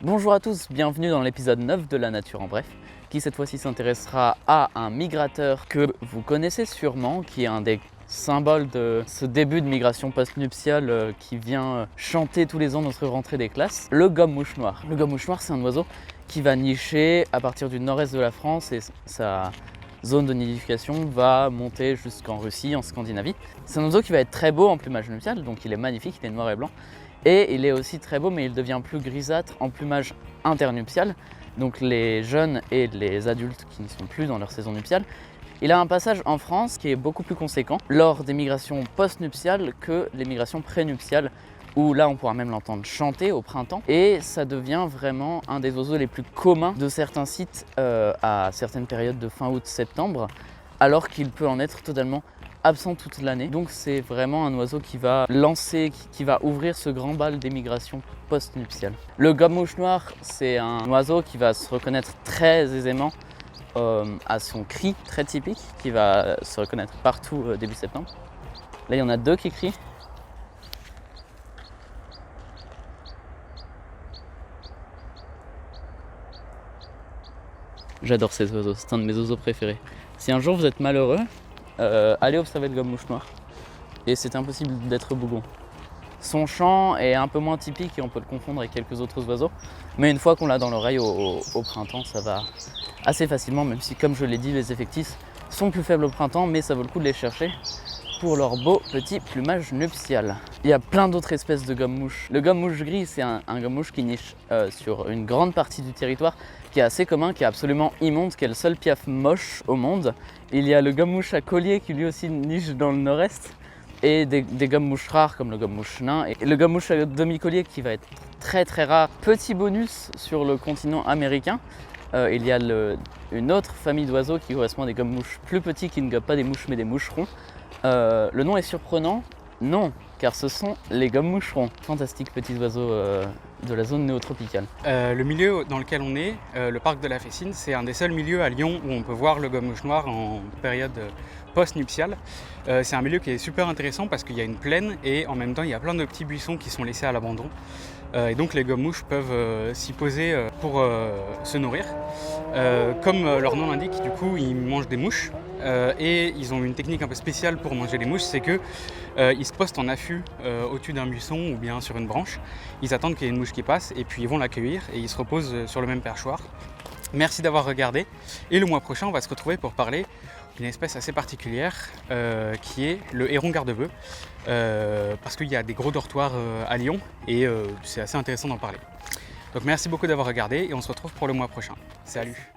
Bonjour à tous, bienvenue dans l'épisode 9 de La Nature en bref, qui cette fois-ci s'intéressera à un migrateur que vous connaissez sûrement, qui est un des symboles de ce début de migration post-nuptiale qui vient chanter tous les ans notre rentrée des classes, le gomme-mouche noir. Le gomme-mouche noir, c'est un oiseau qui va nicher à partir du nord-est de la France et sa zone de nidification va monter jusqu'en Russie, en Scandinavie. C'est un oiseau qui va être très beau en plumage nuptial, donc il est magnifique, il est noir et blanc. Et il est aussi très beau, mais il devient plus grisâtre en plumage internuptial. Donc les jeunes et les adultes qui ne sont plus dans leur saison nuptiale. Il a un passage en France qui est beaucoup plus conséquent lors des migrations post-nuptiales que les migrations pré-nuptiales, où là on pourra même l'entendre chanter au printemps. Et ça devient vraiment un des oiseaux les plus communs de certains sites à certaines périodes de fin août-septembre, alors qu'il peut en être totalement absent toute l'année. Donc c'est vraiment un oiseau qui va lancer, qui va ouvrir ce grand bal des migrations post-nuptiales. Le gomme-mouche noir, c'est un oiseau qui va se reconnaître très aisément à son cri très typique, qui va se reconnaître partout début septembre. Là il y en a deux qui crient. J'adore ces oiseaux, c'est un de mes oiseaux préférés. Si un jour vous êtes malheureux, allez observer le gomme-mouche noir. Et c'est impossible d'être bougon. Son chant est un peu moins typique et on peut le confondre avec quelques autres oiseaux. Mais une fois qu'on l'a dans l'oreille au printemps, ça va assez facilement, même si comme je l'ai dit, les effectifs sont plus faibles au printemps, mais ça vaut le coup de les chercher pour leur beau petit plumage nuptial. Il y a plein d'autres espèces de gomme-mouche. Le gomme-mouche gris, c'est un gomme-mouche qui niche sur une grande partie du territoire, qui est assez commun, qui est absolument immonde, qui est le seul piaf moche au monde. Il y a le gomme-mouche à collier qui lui aussi niche dans le nord-est, et des gomme-mouches rares comme le gomme-mouche nain, et le gomme-mouche à demi-collier qui va être très très rare. Petit bonus sur le continent américain, il y a une autre famille d'oiseaux qui correspond à des gomme-mouches plus petits qui ne gobent pas des mouches mais des moucherons. Le nom est surprenant, non, car ce sont les gomme-moucherons. Fantastiques petits oiseaux de la zone néotropicale. Le milieu dans lequel on est, le parc de la Fessine, c'est un des seuls milieux à Lyon où on peut voir le gomme-mouche noir en période post-nuptiale. C'est un milieu qui est super intéressant parce qu'il y a une plaine et en même temps il y a plein de petits buissons qui sont laissés à l'abandon. Et donc les gomme-mouches peuvent s'y poser pour se nourrir. Comme leur nom l'indique, du coup ils mangent des mouches. Et ils ont une technique un peu spéciale pour manger les mouches, c'est qu'ils se postent en affût au-dessus d'un buisson ou bien sur une branche. Ils attendent qu'il y ait une mouche qui passe et puis ils vont l'accueillir et ils se reposent sur le même perchoir. Merci d'avoir regardé et le mois prochain on va se retrouver pour parler d'une espèce assez particulière qui est le héron garde-bœuf parce qu'il y a des gros dortoirs à Lyon et c'est assez intéressant d'en parler. Donc merci beaucoup d'avoir regardé et on se retrouve pour le mois prochain. Salut!